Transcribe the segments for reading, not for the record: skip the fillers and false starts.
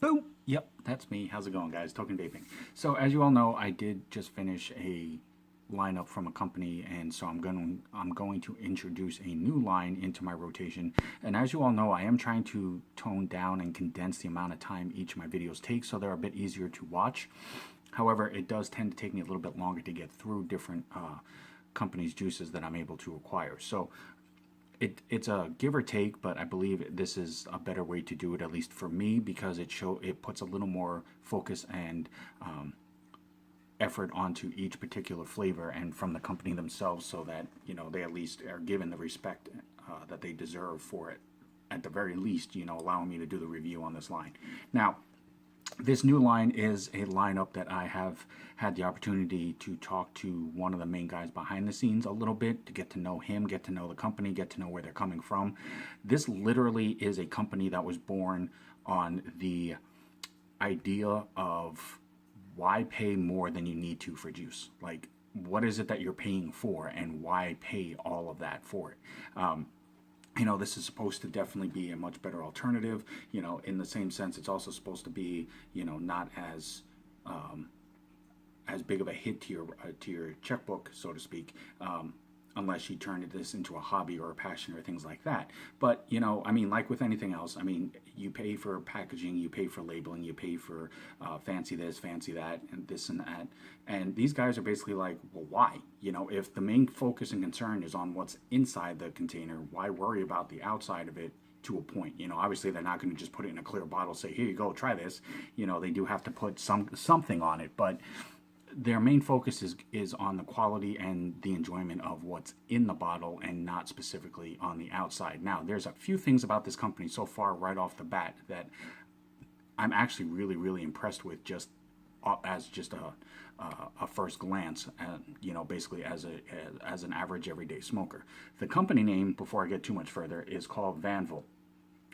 Boom! Yep, that's me. How's it going, guys? Token Vaping. So, as you all know, I did just finish a lineup from a company, and so I'm going to introduce a new line into my rotation. And as you all know, I am trying to tone down and condense the amount of time each of my videos take, so they're a bit easier to watch. However, it does tend to take me a little bit longer to get through different companies' juices that I'm able to acquire. So it's a give or take, but I believe this is a better way to do it, at least for me, because it puts a little more focus and effort onto each particular flavor and from the company themselves, so that they at least are given the respect that they deserve for it. At the very least, allowing me to do the review on this line. Now, this new line is a lineup that I have had the opportunity to talk to one of the main guys behind the scenes a little bit, to get to know him, get to know the company, get to know where they're coming from. This literally is a company that was born on the idea of why pay more than you need to for juice. Like, what is it that you're paying for, and why pay all of that for it? This is supposed to definitely be a much better alternative. In the same sense, it's also supposed to be, not as big of a hit to your checkbook, so to speak, unless you turn this into a hobby or a passion or things like that. But like with anything else, you pay for packaging, you pay for labeling, you pay for fancy this, fancy that, and this and that. And these guys are basically like, well, why? If the main focus and concern is on what's inside the container, why worry about the outside of it? To a point, obviously they're not going to just put it in a clear bottle, say, here you go, try this. They do have to put something on it, but their main focus is on the quality and the enjoyment of what's in the bottle, and not specifically on the outside. Now, there's a few things about this company so far right off the bat that I'm actually really, really impressed with, just as just a first glance, basically as an average everyday smoker. The company name, before I get too much further, is called VanVal.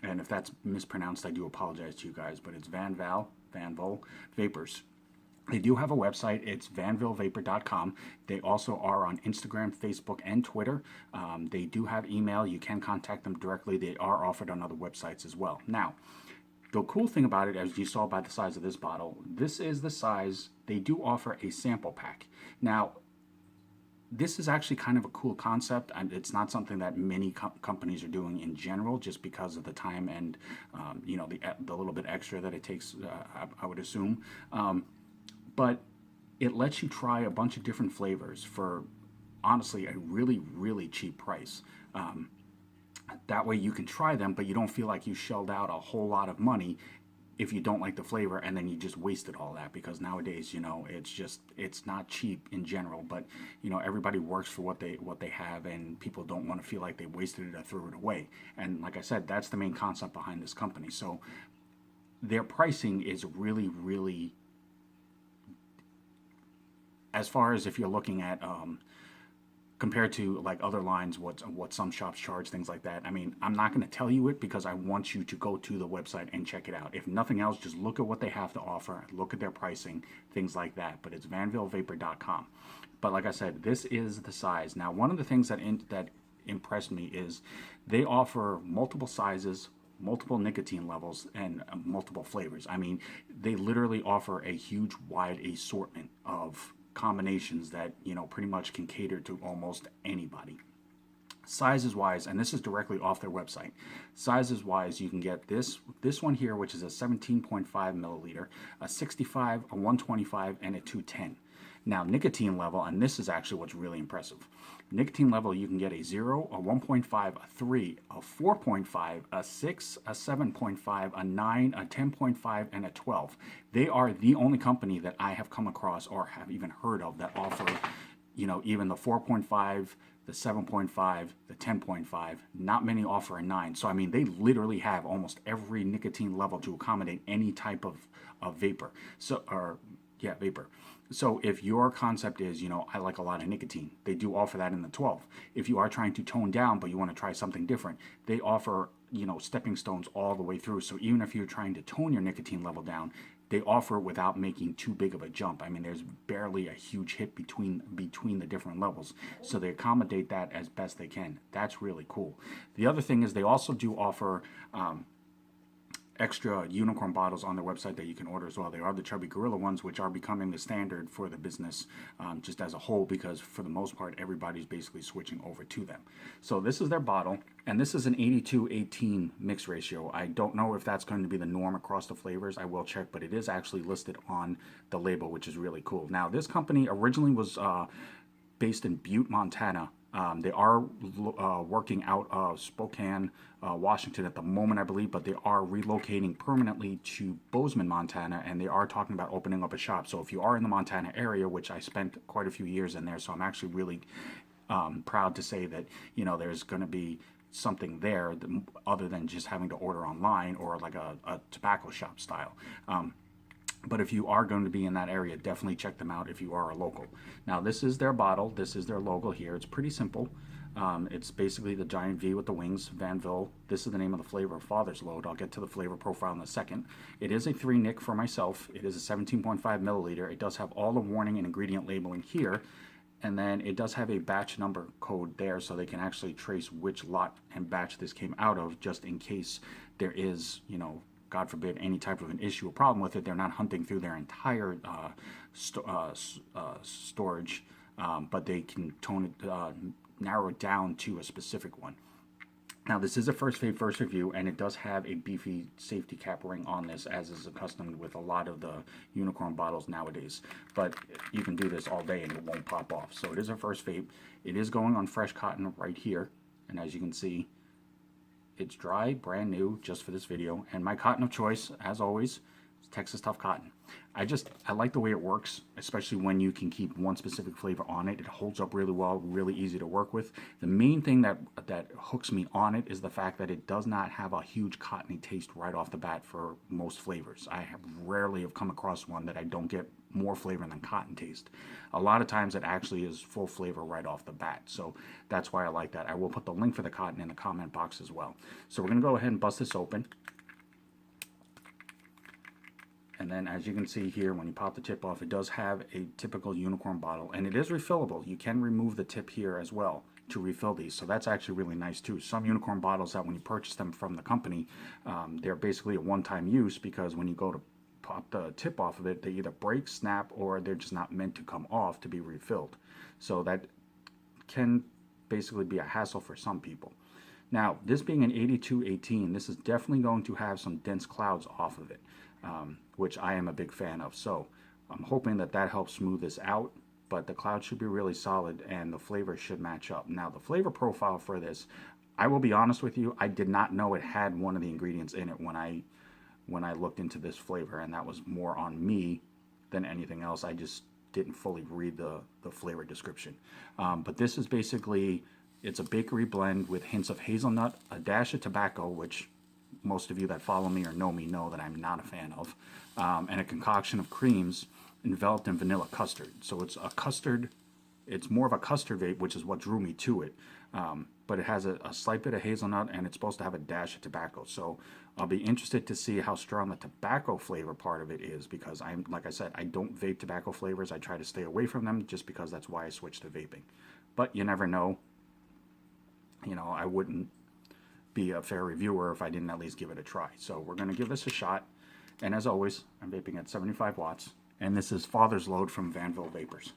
And if that's mispronounced, I do apologize to you guys, but it's VanVal Vapors. They do have a website. It's vanvalvapor.com. They also are on Instagram, Facebook, and Twitter. They do have email. You can contact them directly. They are offered on other websites as well. Now, the cool thing about it, as you saw by the size of this bottle, this is the size. They do offer a sample pack. Now, this is actually kind of a cool concept, and it's not something that many companies are doing in general, just because of the time and the little bit extra that it takes, I would assume. But it lets you try a bunch of different flavors for, honestly, a really, really cheap price. That way you can try them, but you don't feel like you shelled out a whole lot of money if you don't like the flavor, and then you just wasted all that. Because nowadays, it's not cheap in general, but everybody works for what they have, and people don't want to feel like they wasted it or threw it away. And like I said, that's the main concept behind this company. So their pricing is really, really, as far as if you're looking at compared to like other lines, what some shops charge, things like that. I'm not going to tell you it, because I want you to go to the website and check it out. If nothing else, just look at what they have to offer, look at their pricing, things like that. But it's vanvalvapor.com. But like I said, this is the size. Now, one of the things that impressed me is they offer multiple sizes, multiple nicotine levels, and multiple flavors. They literally offer a huge, wide assortment of combinations that pretty much can cater to almost anybody. Sizes wise, and this is directly off their website, sizes wise, you can get this one here, which is a 17.5 milliliter, a 65, a 125, and a 210. Now, nicotine level, and this is actually what's really impressive. Nicotine level, you can get a 0, a 1.5, a 3, a 4.5, a 6, a 7.5, a 9, a 10.5, and a 12. They are the only company that I have come across or have even heard of that offer, even the 4.5, the 7.5, the 10.5. Not many offer a 9. So, they literally have almost every nicotine level to accommodate any type of vapor. Vapor. So if your concept is, I like a lot of nicotine, they do offer that in the 12. If you are trying to tone down, but you want to try something different, they offer, stepping stones all the way through. So even if you're trying to tone your nicotine level down, they offer without making too big of a jump. There's barely a huge hit between the different levels. So they accommodate that as best they can. That's really cool. The other thing is they also do offer extra unicorn bottles on their website that you can order as well. They are the chubby gorilla ones, which are becoming the standard for the business just as a whole, because for the most part everybody's basically switching over to them. So this is their bottle, and this is an 82-18 mix ratio. I don't know if that's going to be the norm across the flavors. I will check, but it is actually listed on the label, which is really cool. Now this company originally was based in Butte, Montana. They are working out of Spokane, Washington at the moment, I believe, but they are relocating permanently to Bozeman, Montana, and they are talking about opening up a shop. So if you are in the Montana area, which I spent quite a few years in there, so I'm actually really proud to say that, you know, there's going to be something there other than just having to order online or like a tobacco shop style. But if you are going to be in that area, definitely check them out if you are a local. Now, this is their bottle. This is their logo here. It's pretty simple. It's basically the giant V with the wings, VanVal. This is the name of the flavor, Father's Load. I'll get to the flavor profile in a second. It is a 3-nic for myself. It is a 17.5 milliliter. It does have all the warning and ingredient labeling here. And then it does have a batch number code there, so they can actually trace which lot and batch this came out of, just in case there is, you know, God forbid, any type of an issue or problem with it. They're not hunting through their entire storage, but they can narrow it down to a specific one. Now, this is a first vape, first review, and it does have a beefy safety cap ring on this, as is accustomed with a lot of the unicorn bottles nowadays. But you can do this all day and it won't pop off. So it is a first vape. It is going on fresh cotton right here, and as you can see, it's dry, brand new, just for this video. And my cotton of choice, as always, is Texas Tough Cotton. I like the way it works, especially when you can keep one specific flavor on it. It holds up really well, really easy to work with. The main thing that hooks me on it is the fact that it does not have a huge cottony taste right off the bat for most flavors. I have rarely have come across one that I don't get more flavor than cotton taste. A lot of times it actually is full flavor right off the bat. So that's why I like that. I will put the link for the cotton in the comment box as well. So we're going to go ahead and bust this open. And then, as you can see here, when you pop the tip off, it does have a typical unicorn bottle, and it is refillable. You can remove the tip here as well to refill these, so that's actually really nice too. Some unicorn bottles, that when you purchase them from the company, they're basically a one-time use, because when you go to pop the tip off of it, they either break, snap, or they're just not meant to come off to be refilled. So that can basically be a hassle for some people. Now, this being an 82-18, this is definitely going to have some dense clouds off of it, which I am a big fan of. So I'm hoping that that helps smooth this out, but the cloud should be really solid and the flavor should match up. Now, the flavor profile for this, I will be honest with you, I did not know it had one of the ingredients in it when I looked into this flavor, and that was more on me than anything else. I just didn't fully read the flavor description. But this is basically, it's a bakery blend with hints of hazelnut, a dash of tobacco, which most of you that follow me or know me know that I'm not a fan of, and a concoction of creams enveloped in vanilla custard. So it's a custard, it's more of a custard vape, which is what drew me to it. But it has a slight bit of hazelnut, and it's supposed to have a dash of tobacco. So I'll be interested to see how strong the tobacco flavor part of it is, because like I said, I don't vape tobacco flavors. I try to stay away from them, just because that's why I switched to vaping. But you never know. You know, I wouldn't be a fair reviewer if I didn't at least give it a try. So we're going to give this a shot. And as always, I'm vaping at 75 watts. And this is Father's Load from VanVal Vapors.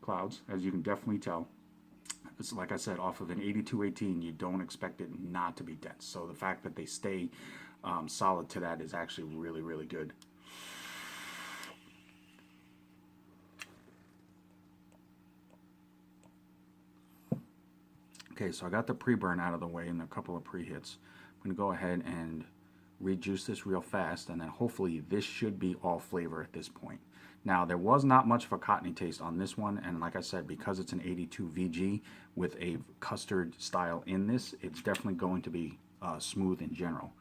Clouds, as you can definitely tell. It's like I said, off of an 82-18, you don't expect it not to be dense. So the fact that they stay solid to that is actually really, really good. Okay, so I got the pre-burn out of the way and a couple of pre-hits. I'm going to go ahead and rejuice this real fast, and then hopefully this should be all flavor at this point. Now, there was not much of a cottony taste on this one, and like I said, because it's an 82 VG with a custard style in this, it's definitely going to be smooth in general.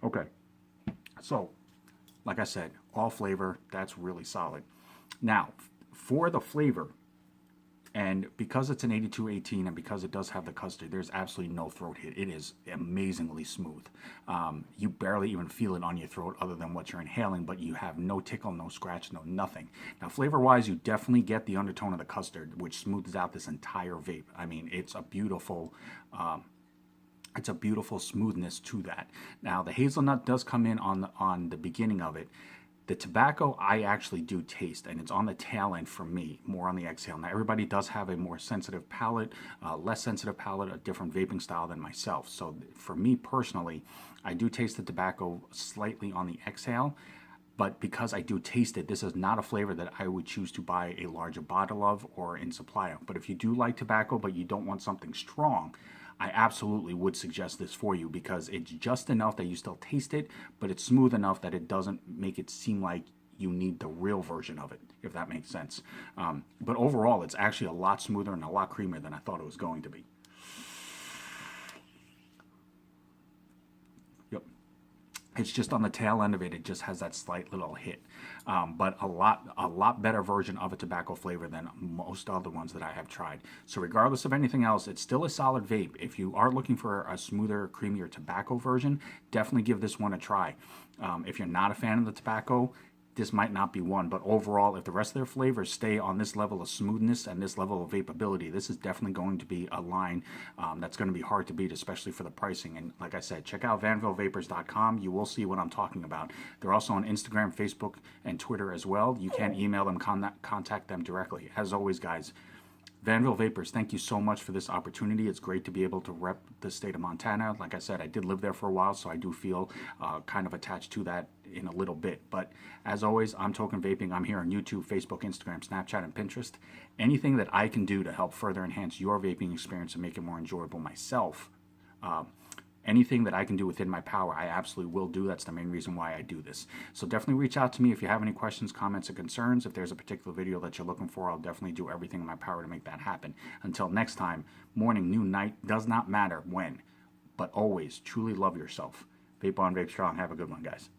Okay, so like I said, all flavor, that's really solid. Now, for the flavor And because it's an 8218 and because it does have the custard, there's absolutely no throat hit. It is amazingly smooth. You barely even feel it on your throat other than what you're inhaling, but you have no tickle, no scratch, no nothing. Now, flavor-wise, you definitely get the undertone of the custard, which smooths out this entire vape. I mean, it's a beautiful smoothness to that. Now, the hazelnut does come in on the beginning of it. The tobacco I actually do taste, and it's on the tail end for me, more on the exhale. Now, everybody does have a more sensitive palate, less sensitive palate, a different vaping style than myself. So for me personally, I do taste the tobacco slightly on the exhale, but because I do taste it, this is not a flavor that I would choose to buy a larger bottle of or in supply of. But if you do like tobacco, but you don't want something strong, I absolutely would suggest this for you because it's just enough that you still taste it, but it's smooth enough that it doesn't make it seem like you need the real version of it, if that makes sense. But overall, it's actually a lot smoother and a lot creamier than I thought it was going to be. Yep. It's just on the tail end of it, it just has that slight little hit. But a lot better version of a tobacco flavor than most other ones that I have tried. So regardless of anything else, it's still a solid vape. If you are looking for a smoother, creamier tobacco version, definitely give this one a try. If you're not a fan of the tobacco, this might not be one, but overall, if the rest of their flavors stay on this level of smoothness and this level of vapability, this is definitely going to be a line that's going to be hard to beat, especially for the pricing. And like I said, check out vanvalvapors.com. You will see what I'm talking about. They're also on Instagram, Facebook, and Twitter as well. You can email them, contact them directly. As always, guys, VanVal Vapors, thank you so much for this opportunity. It's great to be able to rep the state of Montana. Like I said, I did live there for a while, so I do feel kind of attached to that in a little bit. But as always, I'm Token Vaping. I'm here on YouTube, Facebook, Instagram, Snapchat, and Pinterest. Anything that I can do to help further enhance your vaping experience and make it more enjoyable myself, anything that I can do within my power, I absolutely will do. That's the main reason why I do this. So definitely reach out to me if you have any questions, comments, or concerns. If there's a particular video that you're looking for, I'll definitely do everything in my power to make that happen. Until next time, morning, noon, night, does not matter when, but always truly love yourself. Vape on, vape strong. Have a good one, guys.